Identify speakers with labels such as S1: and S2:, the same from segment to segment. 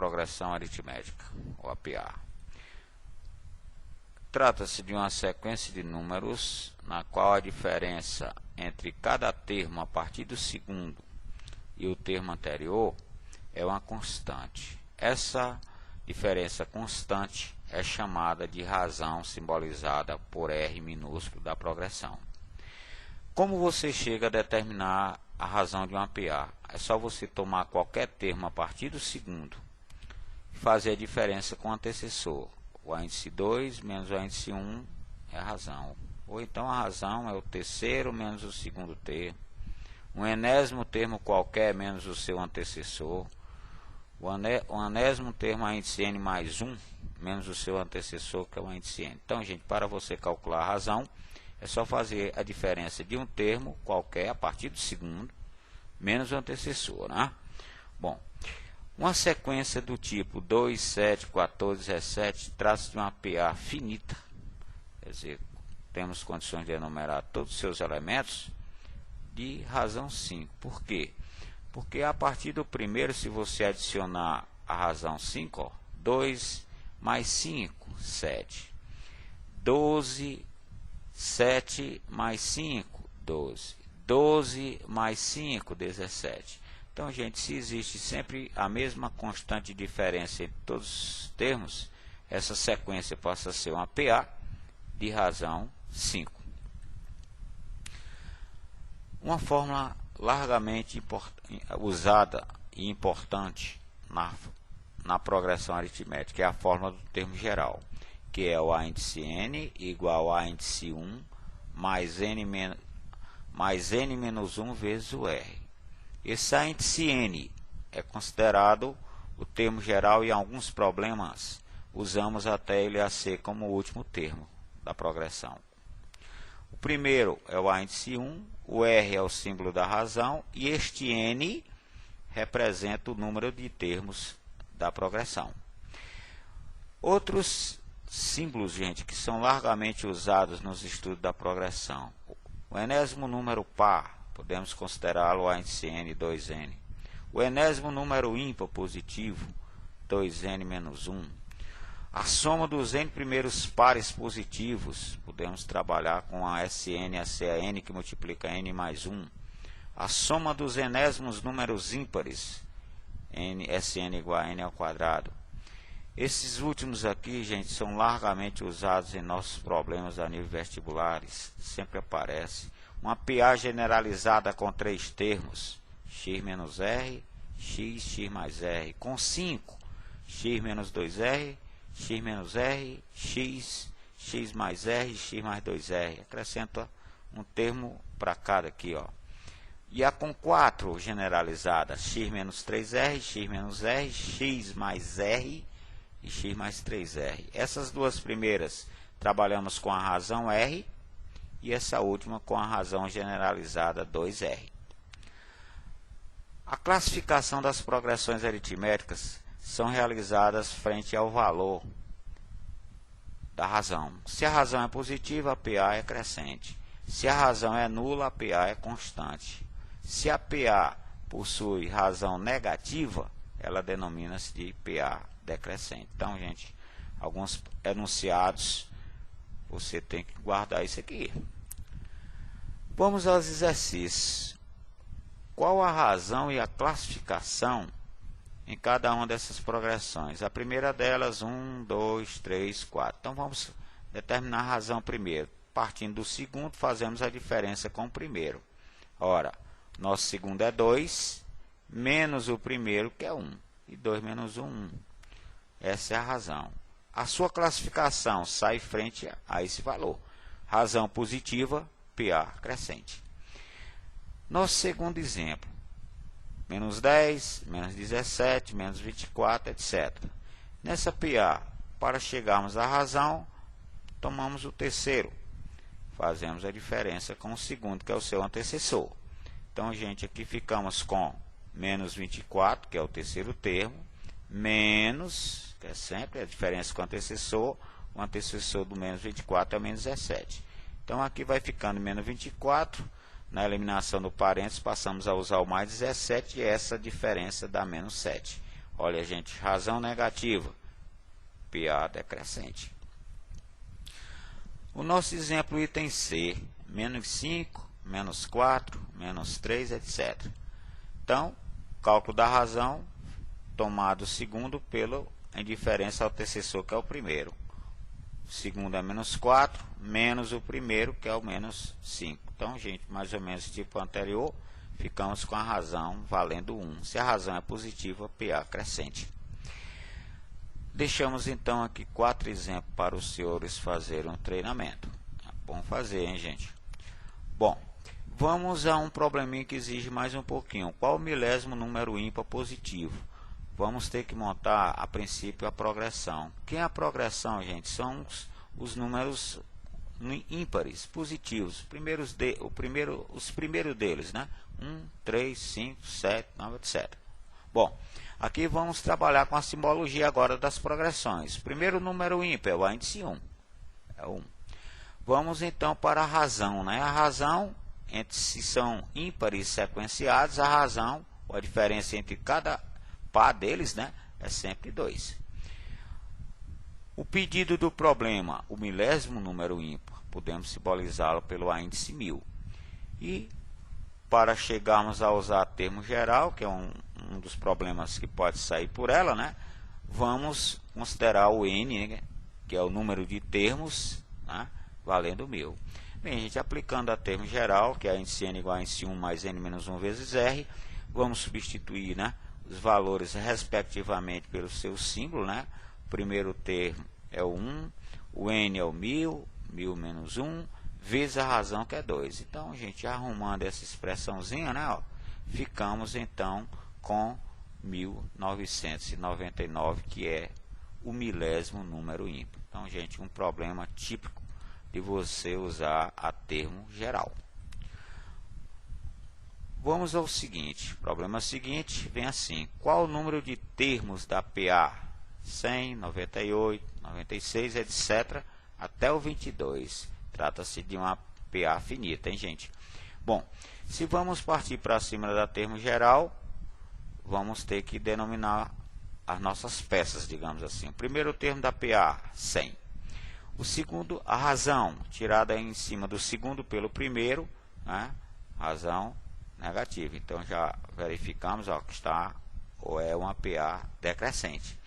S1: progressão aritmética, ou APA. Trata-se de uma sequência de números na qual a diferença entre cada termo a partir do segundo e o termo anterior é uma constante. Essa diferença constante é chamada de razão, simbolizada por R minúsculo da progressão. Como você chega a determinar a razão de uma PA? É só você tomar qualquer termo a partir do segundo e fazer a diferença com o antecessor. O índice 2 menos o índice 1 é a razão. Ou então a razão é o terceiro menos o segundo termo. Um enésimo termo qualquer menos o seu antecessor. O enésimo termo é índice n mais 1 menos o seu antecessor, que é o índice n. Então, gente, para você calcular a razão, é só fazer a diferença de um termo qualquer a partir do segundo menos o antecessor, né? Bom, uma sequência do tipo 2, 7, 14, 17 trata-se de uma PA finita. Quer dizer, temos condições de enumerar todos os seus elementos de razão 5. Por quê? Porque a partir do primeiro, se você adicionar a razão 5, ó, 2 mais 5, 7. 12, 7 mais 5, 12. 12 mais 5, 17. Então, gente, se existe sempre a mesma constante de diferença entre todos os termos, essa sequência passa a ser uma PA de razão 5. Uma fórmula largamente usada e importante na progressão aritmética é a fórmula do termo geral, que é o A índice n igual a índice 1 mais n menos 1 vezes o R. Esse A índice n é considerado o termo geral e em alguns problemas usamos até ele a ser como o último termo da progressão. O primeiro é o A índice 1, o R é o símbolo da razão e este n representa o número de termos da progressão. Outros símbolos, gente, que são largamente usados nos estudos da progressão. O enésimo número par, podemos considerá-lo a índice n, 2n. O enésimo número ímpar positivo, 2n menos 1. A soma dos n primeiros pares positivos, podemos trabalhar com a Sn e a Can, que multiplica n mais 1. A soma dos enésimos números ímpares, Sn igual a n ao quadrado. Esses últimos aqui, gente, são largamente usados em nossos problemas a nível vestibulares. Sempre aparece. Uma PA generalizada com 3 termos, x menos r, x mais r. Com 5, x menos 2r, x menos r, x mais r, x mais 2r. Acrescenta um termo para cada aqui, ó. E a com 4 generalizada, x menos 3r, x menos r, x mais r e x mais 3r. Essas duas primeiras trabalhamos com a razão r e essa última com a razão generalizada 2r. A classificação das progressões aritméticas são realizadas frente ao valor da razão. Se a razão é positiva, a PA é crescente. Se a razão é nula, a PA é constante. Se a PA possui razão negativa, ela denomina-se de PA decrescente. Então, gente, alguns enunciados, você tem que guardar isso aqui. Vamos aos exercícios. Qual a razão e a classificação em cada uma dessas progressões? A primeira delas, 1, 2, 3, 4. Então, vamos determinar a razão primeiro. Partindo do segundo, fazemos a diferença com o primeiro. Ora, nosso segundo é 2, menos o primeiro, que é 1. E 2 menos 1, 1. Essa é a razão. A sua classificação sai frente a esse valor. Razão positiva, PA crescente. Nosso segundo exemplo. Menos 10, menos 17, menos 24, etc. Nessa PA, para chegarmos à razão, tomamos o terceiro. Fazemos a diferença com o segundo, que é o seu antecessor. Então, gente, aqui ficamos com menos 24, que é o terceiro termo, menos, que é sempre a diferença com o antecessor do menos 24 é o menos 17. Então, aqui vai ficando menos 24, na eliminação do parênteses, passamos a usar o mais 17, e essa diferença dá menos 7. Olha, gente, razão negativa, PA decrescente. O nosso exemplo item C, menos 5, menos 4, menos 3, etc. Então, cálculo da razão, tomado o segundo pela indiferença ao antecessor, que é o primeiro. O segundo é menos 4, menos o primeiro, que é o menos 5. Então, gente, mais ou menos tipo anterior, ficamos com a razão valendo 1. Se a razão é positiva, PA crescente. Deixamos então aqui 4 exemplos para os senhores fazerem um treinamento. É bom fazer, hein, gente? Bom, vamos a um probleminha que exige mais um pouquinho. Qual o milésimo número ímpar positivo? Vamos ter que montar, a princípio, a progressão. Quem é a progressão, gente? São os números ímpares, positivos. Os primeiros deles, né? 1, 3, 5, 7, 9, etc. Bom, aqui vamos trabalhar com a simbologia agora das progressões. Primeiro número ímpar é o índice 1. É 1. Vamos então para a razão, né? A razão, se são ímpares sequenciados, a razão, a diferença entre cada par deles, né, é sempre 2. O pedido do problema, o milésimo número ímpar, podemos simbolizá-lo pelo índice 1000. E para chegarmos a usar termo geral, que é um dos problemas que pode sair por ela, né, vamos considerar o n, né, que é o número de termos, né, valendo 1000. Bem, gente, aplicando a termo geral, que é índice n igual a índice 1 mais n menos 1 vezes r, vamos substituir, né, os valores respectivamente pelo seu símbolo, né? O primeiro termo é o 1, o n é o 1000, 1000 menos 1, vezes a razão, que é 2. Então, gente, arrumando essa expressãozinha, né, ó, ficamos então com 1999, que é o milésimo número ímpar. Então, gente, um problema típico de você usar a termo geral. Vamos ao seguinte, problema seguinte vem assim: qual o número de termos da PA 100, 98, 96, etc. até o 22? Trata-se de uma PA finita, hein, gente? Bom, se vamos partir para cima da termo geral, vamos ter que denominar as nossas peças, digamos assim. O primeiro termo da PA, 100. O segundo, a razão, tirada em cima do segundo pelo primeiro, né? Razão negativa. Então já verificamos, ó, que está ou é uma PA decrescente.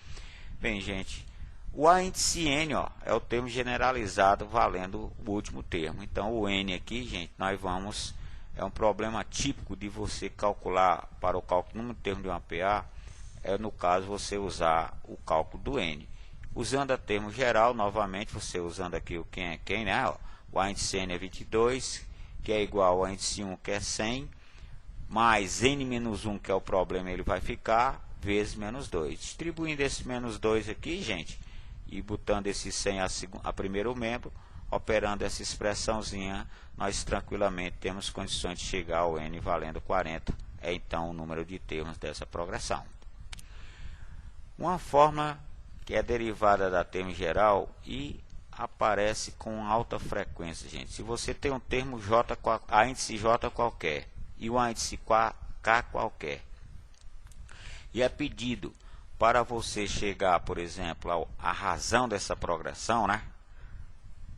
S1: Bem, gente, o índice n, ó, é o termo generalizado valendo o último termo. Então o n aqui, gente, nós vamos, é um problema típico de você calcular para o cálculo número de termo de uma PA, é no caso você usar o cálculo do n. Usando a termo geral, novamente, você usando aqui o quem é quem, né? Ó, o índice n é 22, que é igual ao índice 1, que é 100, mais n menos 1, que é o problema, ele vai ficar, vezes menos 2. Distribuindo esse menos 2 aqui, gente, e botando esse 100 a primeiro membro, operando essa expressãozinha, nós tranquilamente temos condições de chegar ao n valendo 40. É então o número de termos dessa progressão. Uma fórmula que é derivada da termo geral e aparece com alta frequência, gente. Se você tem um termo J, a índice J qualquer e o índice K qualquer, e é pedido para você chegar, por exemplo, à razão dessa progressão, né?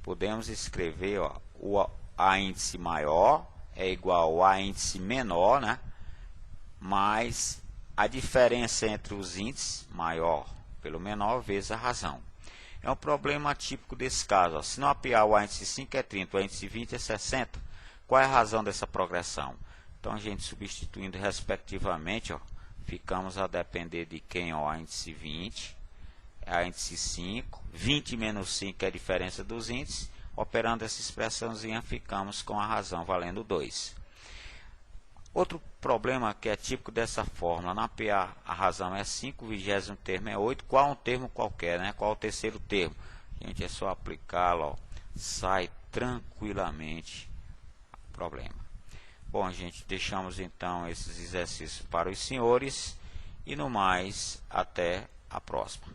S1: Podemos escrever, ó, o a índice maior é igual a índice menor, né? Mais a diferença entre os índices, maior pelo menor, vezes a razão. É um problema típico desse caso. Ó. Se no APA o índice 5 é 30, o índice 20 é 60, qual é a razão dessa progressão? Então, a gente substituindo respectivamente, ó, ficamos a depender de quem? Ó, a índice 20, a índice 5, 20 menos 5 é a diferença dos índices. Operando essa expressãozinha, ficamos com a razão valendo 2. Outro problema que é típico dessa fórmula, na PA a razão é 5, o 20º termo é 8, qual um termo qualquer, né? Qual o terceiro termo? Gente, é só aplicá-lo, ó, sai tranquilamente o problema. Bom, gente, deixamos então esses exercícios para os senhores e no mais, até a próxima.